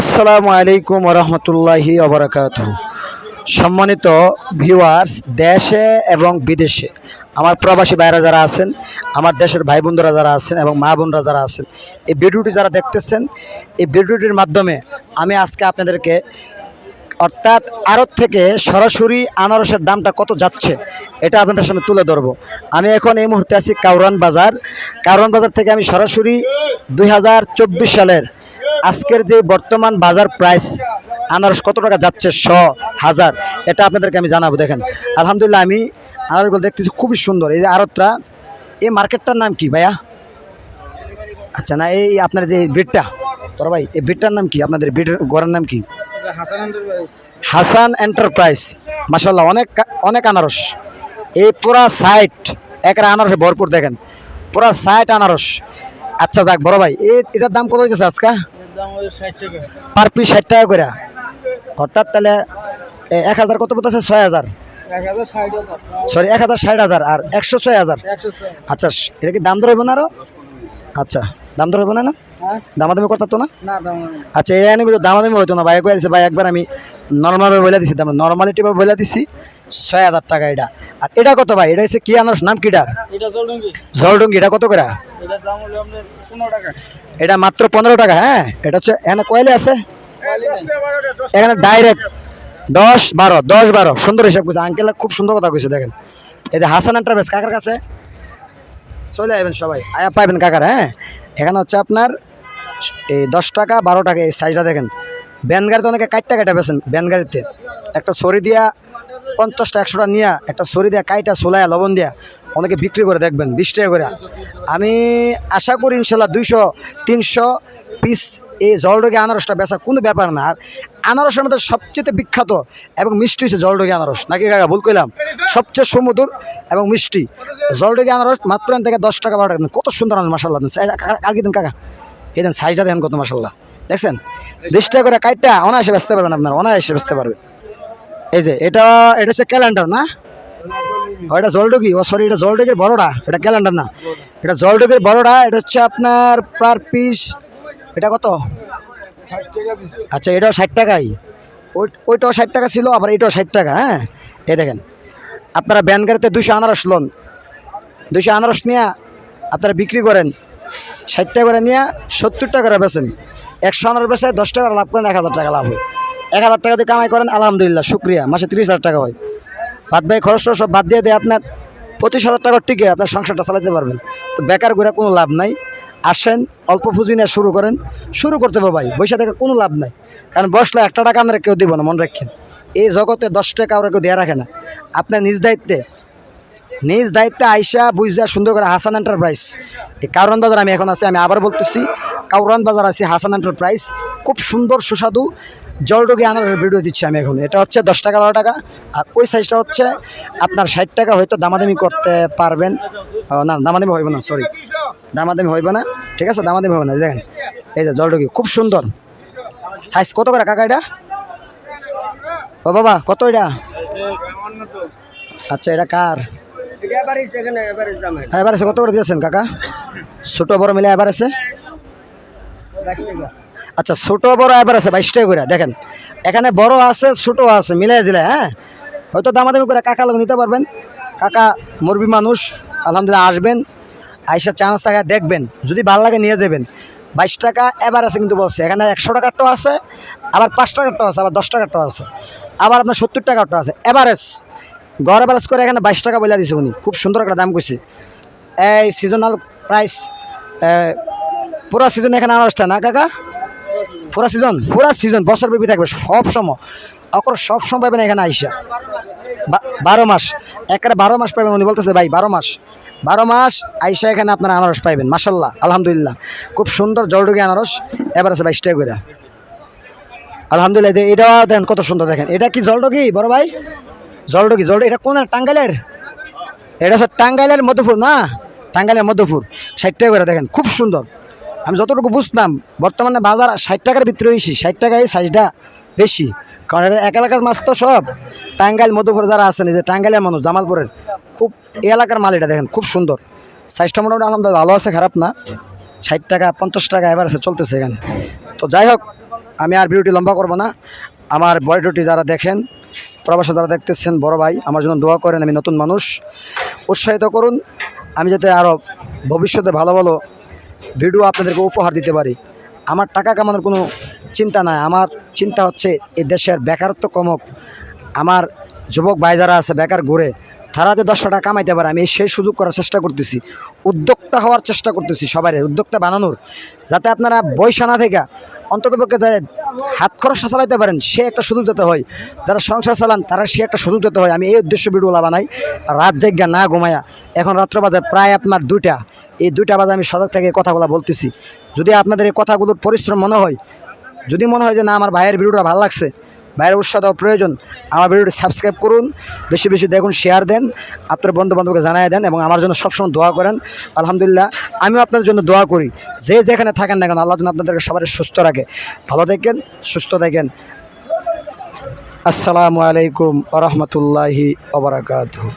আসসালামু আলাইকুম রহমতুল্লাহি ওবরাকাতুহু। সম্মানিত ভিউয়ার্স, দেশে এবং বিদেশে আমার প্রবাসী ভাইরা যারা আছেন, আমার দেশের ভাই বোনরা যারা আছেন এবং মা বোনরা যারা আছেন, এই ভিডিওটি যারা দেখতেছেন, এই ভিডিওটির মাধ্যমে আমি আজকে আপনাদেরকে অর্থাৎ আড়ত থেকে সরাসরি আনারসের দামটা কত যাচ্ছে এটা আপনাদের সামনে তুলে ধরবো। আমি এখন এই মুহূর্তে আছি কাউরান বাজার। কাউরান বাজার থেকে আমি সরাসরি 2024 সালের আজকের যে বর্তমান বাজার প্রাইস আনারস কত টাকা যাচ্ছে, 100, 1000, এটা আপনাদেরকে আমি জানাবো। দেখেন, আলহামদুলিল্লাহ আমি আনারসগুলো দেখতেছি খুবই সুন্দর। এই যে আড়তটা, এই মার্কেটটার নাম কি ভাইয়া? আচ্ছা, না এই আপনার যে বিটটা, তোর ভাই এই বিটটার নাম কি? আপনাদের বিটের ঘরের নাম কি? হাসান এন্টারপ্রাইজ। মাশাআল্লাহ, অনেক অনেক আনারস। এই পুরা সাইট একরা আনারসে ভরপুর। দেখেন পুরা সাইট আনারস। আচ্ছা যাক বড় ভাই, এটার দাম কত হয়েছে আজকে? পার পিস 60 টাকা করে। অর্থাৎ তাহলে 1000 কত বলতেছে? 6000। সরি, 1060,000 আর 106,000। আচ্ছা, এটা কি দাম দর হইব না আরো? আচ্ছা, দাম দর হইব না? না দামাদামি করতো না? আচ্ছা, এই আইনে কিন্তু দামাদামি হইতো না। ভাই কয়েছে ভাই একবার আমি নর্মালভাবে বলে দিছি, দাম নর্মালিটিভাবে বলে দিছি 6000 টাকা এটা। আর এটা কত ভাই? এটা হচ্ছে কি আনারস, নাম কিটার? জলডুঙ্গি। এটা কত করে? এটা মাত্র 15 টাকা। হ্যাঁ, এটা হচ্ছে এখানে কয়লে আছে, এখানে ডাইরেক্ট 10 12 সুন্দর হিসাব করছে আঙ্কেল, খুব সুন্দর কথা কইছে। দেখেন এই যে হাসান এন্টারপ্রাইজ কাকার কাছে চলে আসবেন সবাই, আয়া পাইবেন কাকার। হ্যাঁ, এখানে হচ্ছে আপনার এই 10 টাকা 12 টাকা এই সাইজটা। দেখেন ব্যান গাড়িতে অনেকে 4 টাকা বেছেন, ব্যান গাড়িতে একটা ছড়ি দিয়া 50টা 100টা নিয়ে একটা ছড়ি দিয়া কাইটা সোলায়া লবণ দিয়া অনেকে বিক্রি করে। দেখবেন 20 টাকা করে। আমি আশা করি ইনশাল্লাহ 200 300 পিস এই জলডগি আনারসটা বেচা কোনো ব্যাপার না। আর আনারসের মধ্যে সবচেয়ে বিখ্যাত এবং মিষ্টি হচ্ছে জলডগি আনারস। নাকি কাকা ভুল কইলাম? সবচেয়ে সুমধুর এবং মিষ্টি জলডগি আনারস। মাত্র এখান থেকে 10 টাকা 12 টাকা। কত সুন্দর আনারস, মাশাআল্লাহ। কালকে দিন কাকা, এই দেন সাইজটা দেখেন কত, মাশাআল্লাহ। দেখছেন 20 টাকা করে কাইটটা অনায়াসে বেচতে পারবেন, আপনার অনায়াসে বেচতে পারবেন। এই যে এটা হচ্ছে ক্যালেন্ডার না? এটা জলডগি। ও সরি, এটা জলডগির বড়টা, এটা ক্যালেন্ডার না। এটা জলডগির বড়টা। এটা হচ্ছে আপনার পার পিস এটা কত? আচ্ছা, এটাও 60 টাকাই। ওইটাও 60 টাকা ছিল, আবার এটাও 60 টাকা। হ্যাঁ, এই দেখেন আপনারা ব্যান গাড়িতে 200 আনারস লোন, 200 আনারস নিয়ে আপনারা বিক্রি করেন 60 টাকা করে, নিয়ে 70 টাকা করে বেচেন। 100 আনারস বেচে 10 টাকা লাভ করেন, 1000 টাকা লাভ হয়। 1000 টাকা দিয়ে কামাই করেন, আলহামদুলিল্লাহ, শুক্রিয়া। মাসে 30,000 টাকা হয়। বাদ ভাই খরচ সব বাদ দিয়ে দেয় আপনার 25,000 টাকার টিকে আপনার সংসারটা চালাতে পারবেন। তো বেকার করে কোনো লাভ নাই। আসেন, অল্প পুঁজি নিয়ে শুরু করেন। শুরু করতে হবে ভাই, পয়সা থেকে কোনো লাভ নাই। কারণ বসলে 1 টাকা আমরা কেউ দিব না, মনে রাখেন। এই জগতে 10 টাকা ওরা কেউ দেওয়া রাখে না। আপনার নিজ দায়িত্বে আইসা বুঝা সুন্দর করে হাসান এন্টারপ্রাইজ, এই কাউরান বাজার আমি এখন আছি। আমি আবার বলতেছি, কাউরান বাজার আছি, হাসান এন্টারপ্রাইজ। খুব সুন্দর সুস্বাদু জলডগি আনারসের ভিডিও দিচ্ছি আমি এখন। এটা হচ্ছে 10 টাকা 12 টাকা। আর ওই সাইজটা হচ্ছে আপনার 60 টাকা। হয়তো দামাদামি করতে পারবেন। না, দামাদামি হইব না, সরি, দামাদামি হইব না। ঠিক আছে, দামাদামি হবে না। দেখেন এই যে জলডগি খুব সুন্দর সাইজ। কত করে কাকা এটা? ও বাবা কত এটা? আচ্ছা, এটা কার? এভারেজে কত করে দিয়েছেন কাকা? ছোট বড় মিলে এভারেজে? আচ্ছা, ছোট বড় এভারেজে 22 টাকা করে। দেখেন এখানে বড় আছে ছোট আছে মিলাই জিলে। হ্যাঁ, হয়তো দামাদামি করে কাকা লোক নিতে পারবেন। কাকা মুরবি মানুষ, আলহামদুলিল্লাহ। আসবেন, আইসা চান্স টাকা দেখবেন, যদি ভালো লাগে নিয়ে যাবেন। 22 টাকা এভারেজ কিন্তু বলছে। এখানে 100 টাকারটাও আছে, আবার 5 টাকারটাও আছে, আবার 10 টাকারটাও আছে, আবার আপনার 70 টাকারটাও আছে। এভারেজ গড় এভারেজ করে এখানে 22 টাকা বলে দিছে উনি। খুব সুন্দর একটা দাম কইছে। এই সিজনাল প্রাইস, পুরা সিজন এখানে আনারসটা না কাকা? পুরা সিজন বছরব্যাপী থাকবে সব সময়। সব সময় পাবেন এখানে আইসা। 12 মাস, একেবারে 12 মাস পাবেন। উনি বলতেছে ভাই 12 মাস আইসা এখানে আপনারা আনারস পাইবেন। মাশাল্লাহ, আলহামদুলিল্লাহ, খুব সুন্দর জলডগি আনারস। এবার আছে 22 টাকা করে, আলহামদুলিল্লাহ। এটাও দেন কত সুন্দর। দেখেন এটা কি জলডগি বড় ভাই? জলডগি। এটা কোন টাঙ্গাইলের? এটা হচ্ছে টাঙ্গাইলের মধুপুর না? টাঙ্গাইলের মধুপুর। 60 টাকা করে। দেখেন খুব সুন্দর। আমি যতটুকু বুঝতাম বর্তমানে বাজার 60 টাকার ভিতরে বেশি। 60 টাকায় সাইজটা বেশি, কারণ এটা এক এলাকার মাছ তো সব। টাঙ্গাইল মধুপুর যারা আছেন, এই যে টাঙ্গাইলের মানুষ, জামালপুরের, খুব এই এলাকার মাল। এটা দেখেন খুব সুন্দর সাইজটা, মোটামুটি আলহামদুলিল্লাহ ভালো আছে, খারাপ না। 60 টাকা 50 টাকা এবার আছে চলতেছে এখানে। তো যাই হোক, আমি আর ভিডিওটি লম্বা করব না। আমার ভিডিওটি যারা দেখেন, প্রবাসে যারা দেখতেছেন, বড় ভাই আমার জন্য দোয়া করেন। আমি নতুন মানুষ, উৎসাহিত করুন আমি যাতে আরও ভবিষ্যতে ভালো ভালো ভিডিও আপনাদেরকে উপহার দিতে পারি। আমার টাকা কামানোর কোনো চিন্তা নাই, আমার চিন্তা হচ্ছে এই দেশের বেকারত্ব কমক। আমার যুবক ভাই যারা আছে বেকার ঘুরে, তারা যে 10 টাকা কামাইতে পারে, আমি সেই সুযোগ করার চেষ্টা করতেছি। উদ্যোক্তা হওয়ার চেষ্টা করতেছি, সবাই উদ্যোক্তা বানানোর, যাতে আপনারা বৈশা না থেকে অন্ততপক্ষে যায় হাত খরচটা চালাইতে পারেন, সে একটা সুযোগ দিতে হয়। যারা সংসার চালান তারা সে একটা সুযোগ দিতে হয়। আমি এই উদ্দেশ্য ভিডিওলা বানাই, রাত জায়গা না ঘুমায়া। এখন রাত্র বাজে প্রায় আপনার 2টা, এই 2টা বাজে আমি সজাগ থেকে কথাগুলো বলতেছি। যদি আপনাদের এই কথাগুলোর পরিশ্রম মনে হয়, যদি মনে হয় যে না আমার ভাইয়ের ভিডিওটা ভালো লাগছে, ভাইয়ের উৎসাহ দেওয়া প্রয়োজন, আমার ভিডিওটি সাবস্ক্রাইব করুন, বেশি বেশি দেখুন, শেয়ার দেন, আপনার বন্ধুবান্ধবকে জানিয়ে দেন এবং আমার জন্য সবসময় দোয়া করেন। আলহামদুলিল্লাহ আমিও আপনাদের জন্য দোয়া করি, যে যেখানে থাকেন না কেন আল্লাহ যেন আপনাদেরকে সবাই সুস্থ রাখে, ভালো থাকেন, সুস্থ থাকেন। আসসালামু আলাইকুম ওয়া রাহমাতুল্লাহি ওয়া বারাকাতুহু।